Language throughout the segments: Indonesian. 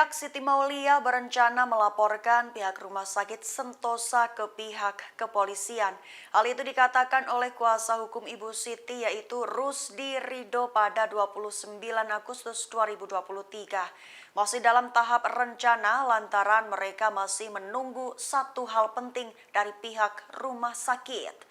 Pihak Siti Maulia berencana melaporkan pihak Rumah Sakit Sentosa ke pihak kepolisian. Hal itu dikatakan oleh kuasa hukum Ibu Siti yaitu Rusdi Rido pada 29 Agustus 2023. Masih dalam tahap rencana lantaran mereka masih menunggu satu hal penting dari pihak rumah sakit.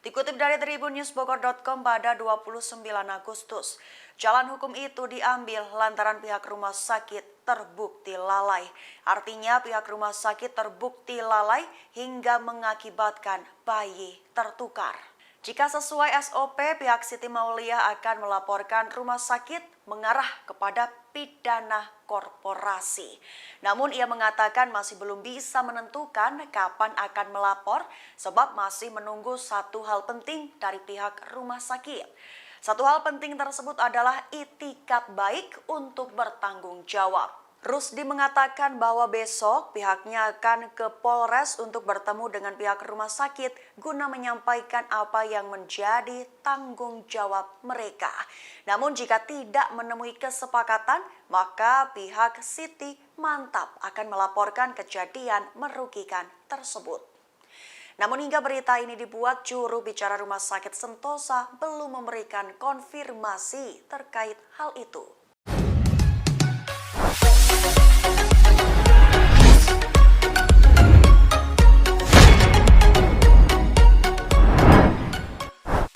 Dikutip dari tribunnews.bogor.com pada 29 Agustus, jalan hukum itu diambil lantaran pihak rumah sakit terbukti lalai. Artinya pihak rumah sakit terbukti lalai hingga mengakibatkan bayi tertukar. Jika sesuai SOP, pihak Siti Maulia akan melaporkan rumah sakit mengarah kepada pidana korporasi. Namun ia mengatakan masih belum bisa menentukan kapan akan melapor sebab masih menunggu satu hal penting dari pihak rumah sakit. Satu hal penting tersebut adalah itikat baik untuk bertanggung jawab. Rusdi mengatakan bahwa besok pihaknya akan ke Polres untuk bertemu dengan pihak rumah sakit guna menyampaikan apa yang menjadi tanggung jawab mereka. Namun jika tidak menemui kesepakatan, maka pihak Siti mantap akan melaporkan kejadian merugikan tersebut. Namun hingga berita ini dibuat, juru bicara Rumah Sakit Sentosa belum memberikan konfirmasi terkait hal itu.